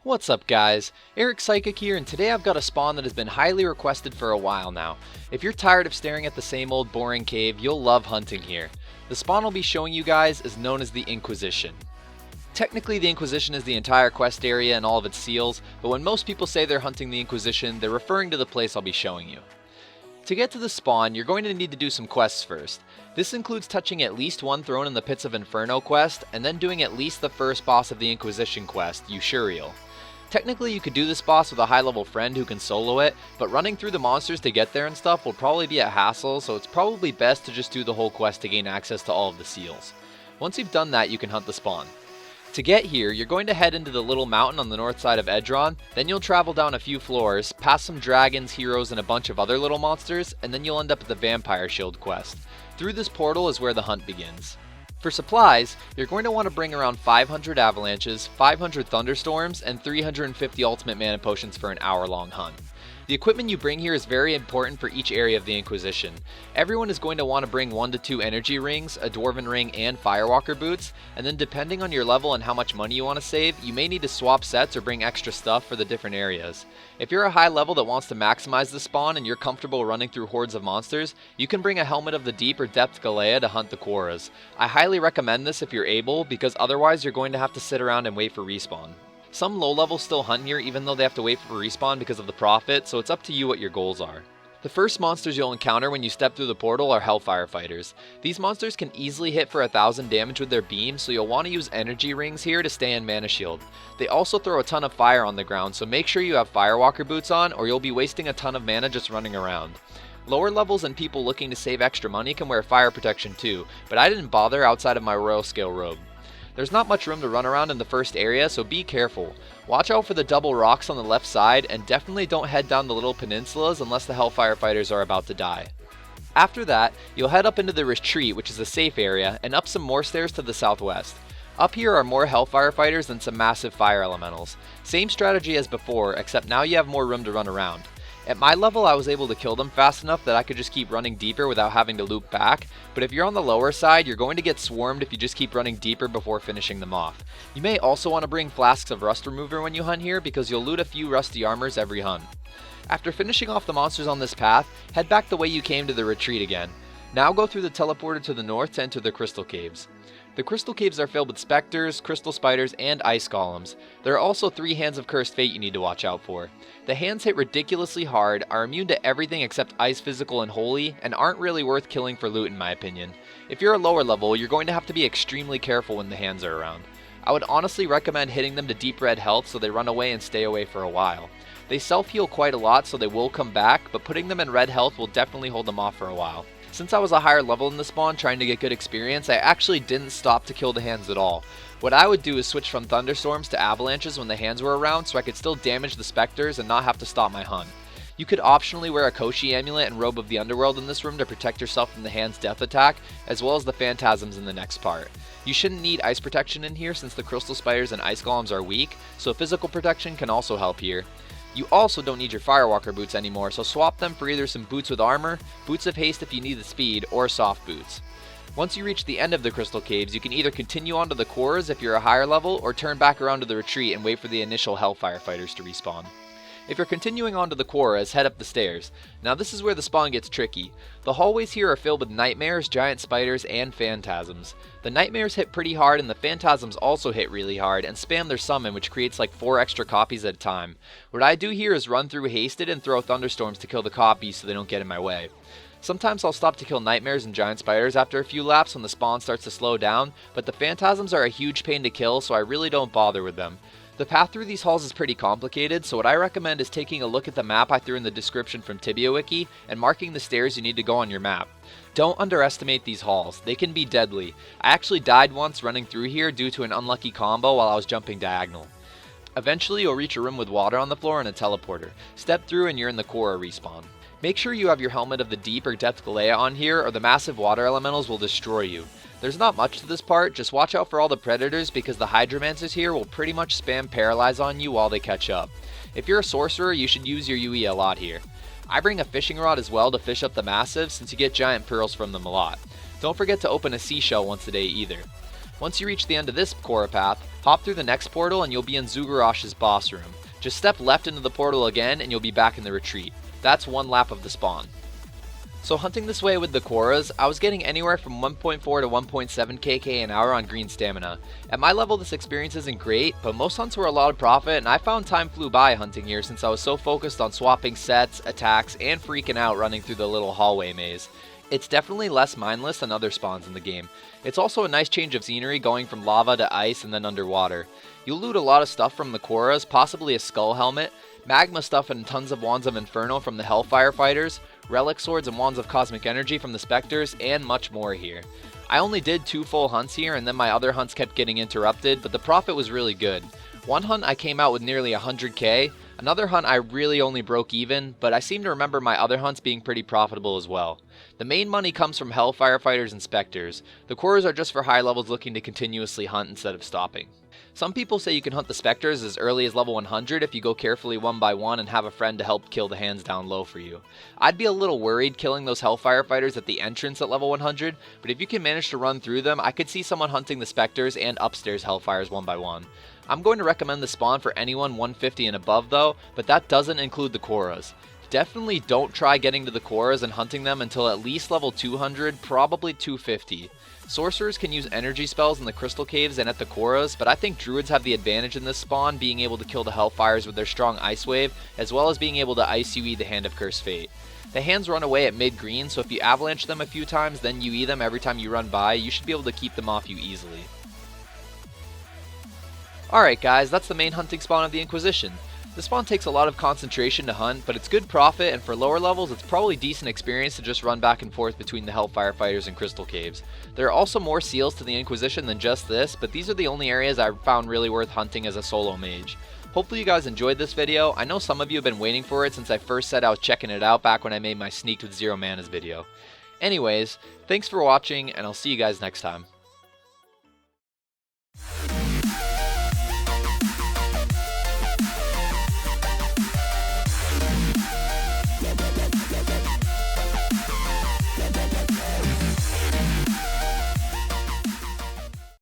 What's up guys, Eric Psykik here, and today I've got a spawn that has been highly requested for a while now. If you're tired of staring at the same old boring cave, you'll love hunting here. The spawn I'll be showing you guys is known as the Inquisition. Technically the Inquisition is the entire quest area and all of its seals, but when most people say they're hunting the Inquisition, they're referring to the place I'll be showing you. To get to the spawn, you're going to need to do some quests first. This includes touching at least one throne in the Pits of Inferno quest, and then doing at least the first boss of the Inquisition quest, Usuriel. Technically you could do this boss with a high level friend who can solo it, but running through the monsters to get there and stuff will probably be a hassle, so it's probably best to just do the whole quest to gain access to all of the seals. Once you've done that, you can hunt the spawn. To get here, you're going to head into the little mountain on the north side of Edron, then you'll travel down a few floors, past some dragons, heroes, and a bunch of other little monsters, and then you'll end up at the Vampire Shield quest. Through this portal is where the hunt begins. For supplies, you're going to want to bring around 500 avalanches, 500 thunderstorms, and 350 ultimate mana potions for an hour-long hunt. The equipment you bring here is very important for each area of the Inquisition. Everyone is going to want to bring 1 to 2 energy rings, a dwarven ring, and firewalker boots, and then depending on your level and how much money you want to save, you may need to swap sets or bring extra stuff for the different areas. If you're a high level that wants to maximize the spawn and you're comfortable running through hordes of monsters, you can bring a Helmet of the Deep or Depth Galea to hunt the Quaras. I highly recommend this if you're able, because otherwise you're going to have to sit around and wait for respawn. Some low levels still hunt here even though they have to wait for respawn because of the profit, so it's up to you what your goals are. The first monsters you'll encounter when you step through the portal are Hellfire Fighters. These monsters can easily hit for 1000 damage with their beam, so you'll want to use energy rings here to stay in mana shield. They also throw a ton of fire on the ground, so make sure you have firewalker boots on or you'll be wasting a ton of mana just running around. Lower levels and people looking to save extra money can wear fire protection too, but I didn't bother outside of my royal scale robe. There's not much room to run around in the first area, so be careful. Watch out for the double rocks on the left side, and definitely don't head down the little peninsulas unless the Hellfire Fighters are about to die. After that, you'll head up into the retreat, which is a safe area, and up some more stairs to the southwest. Up here are more Hellfire Fighters and some massive fire elementals. Same strategy as before, except now you have more room to run around. At my level, I was able to kill them fast enough that I could just keep running deeper without having to loop back, but if you're on the lower side, you're going to get swarmed if you just keep running deeper before finishing them off. You may also want to bring flasks of rust remover when you hunt here, because you'll loot a few rusty armors every hunt. After finishing off the monsters on this path, head back the way you came to the retreat again. Now go through the teleporter to the north to enter the Crystal Caves. The Crystal Caves are filled with specters, crystal spiders, and ice golems. There are also 3 hands of cursed fate you need to watch out for. The hands hit ridiculously hard, are immune to everything except ice, physical, and holy, and aren't really worth killing for loot in my opinion. If you're a lower level, you're going to have to be extremely careful when the hands are around. I would honestly recommend hitting them to deep red health so they run away and stay away for a while. They self-heal quite a lot, so they will come back, but putting them in red health will definitely hold them off for a while. Since I was a higher level in the spawn trying to get good experience, I actually didn't stop to kill the hands at all. What I would do is switch from thunderstorms to avalanches when the hands were around so I could still damage the specters and not have to stop my hunt. You could optionally wear a Koshi amulet and robe of the underworld in this room to protect yourself from the hand's death attack, as well as the phantasms in the next part. You shouldn't need ice protection in here since the crystal spiders and ice golems are weak, so physical protection can also help here. You also don't need your firewalker boots anymore, so swap them for either some boots with armor, boots of haste if you need the speed, or soft boots. Once you reach the end of the Crystal Caves, you can either continue on to the Quaras if you're a higher level, or turn back around to the retreat and wait for the initial Hellfire Fighters to respawn. If you're continuing on to the Quaras, head up the stairs. Now this is where the spawn gets tricky. The hallways here are filled with nightmares, giant spiders, and phantasms. The nightmares hit pretty hard and the phantasms also hit really hard and spam their summon, which creates like 4 extra copies at a time. What I do here is run through hasted and throw thunderstorms to kill the copies so they don't get in my way. Sometimes I'll stop to kill nightmares and giant spiders after a few laps when the spawn starts to slow down, but the phantasms are a huge pain to kill, so I really don't bother with them. The path through these halls is pretty complicated, so what I recommend is taking a look at the map I threw in the description from Tibia Wiki and marking the stairs you need to go on your map. Don't underestimate these halls, they can be deadly. I actually died once running through here due to an unlucky combo while I was jumping diagonal. Eventually you'll reach a room with water on the floor and a teleporter. Step through and you're in the Quara respawn. Make sure you have your Helmet of the Deep or Depth Galea on here or the massive water elementals will destroy you. There's not much to this part, just watch out for all the predators because the Hydromancers here will pretty much spam Paralyze on you while they catch up. If you're a sorcerer, you should use your UE a lot here. I bring a fishing rod as well to fish up the massive since you get giant pearls from them a lot. Don't forget to open a seashell once a day either. Once you reach the end of this Quara path, hop through the next portal and you'll be in Zugurash's boss room. Just step left into the portal again and you'll be back in the retreat. That's one lap of the spawn. So hunting this way with the Quaras, I was getting anywhere from 1.4 to 1.7 kk an hour on green stamina. At my level this experience isn't great, but most hunts were a lot of profit and I found time flew by hunting here since I was so focused on swapping sets, attacks, and freaking out running through the little hallway maze. It's definitely less mindless than other spawns in the game. It's also a nice change of scenery going from lava to ice and then underwater. You'll loot a lot of stuff from the Quaras, possibly a skull helmet, magma stuff and tons of wands of inferno from the Hellfire Fighters, relic swords and wands of cosmic energy from the specters, and much more here. I only did 2 full hunts here and then my other hunts kept getting interrupted, but the profit was really good. One hunt I came out with nearly 100k, another hunt I really only broke even, but I seem to remember my other hunts being pretty profitable as well. The main money comes from Hellfire Fighters and Specters. The Quaras are just for high levels looking to continuously hunt instead of stopping. Some people say you can hunt the Specters as early as level 100 if you go carefully one by one and have a friend to help kill the hands down low for you. I'd be a little worried killing those Hellfire Fighters at the entrance at level 100, but if you can manage to run through them, I could see someone hunting the Specters and upstairs Hellfires one by one. I'm going to recommend the spawn for anyone 150 and above though, but that doesn't include the Quaras. Definitely don't try getting to the Quaras and hunting them until at least level 200, probably 250. Sorcerers can use energy spells in the Crystal Caves and at the Quaras, but I think Druids have the advantage in this spawn, being able to kill the Hellfires with their strong Ice Wave, as well as being able to Ice UE the Hand of Cursed Fate. The hands run away at mid-green, so if you avalanche them a few times, then UE them every time you run by, you should be able to keep them off you easily. Alright guys, that's the main hunting spawn of the Inquisition. This spawn takes a lot of concentration to hunt, but it's good profit, and for lower levels it's probably decent experience to just run back and forth between the Hellfire Fighters and Crystal Caves. There are also more seals to the Inquisition than just this, but these are the only areas I found really worth hunting as a solo mage. Hopefully you guys enjoyed this video. I know some of you have been waiting for it since I first said I was checking it out back when I made my Sneaked with Zero Manas video. Anyways, thanks for watching, and I'll see you guys next time.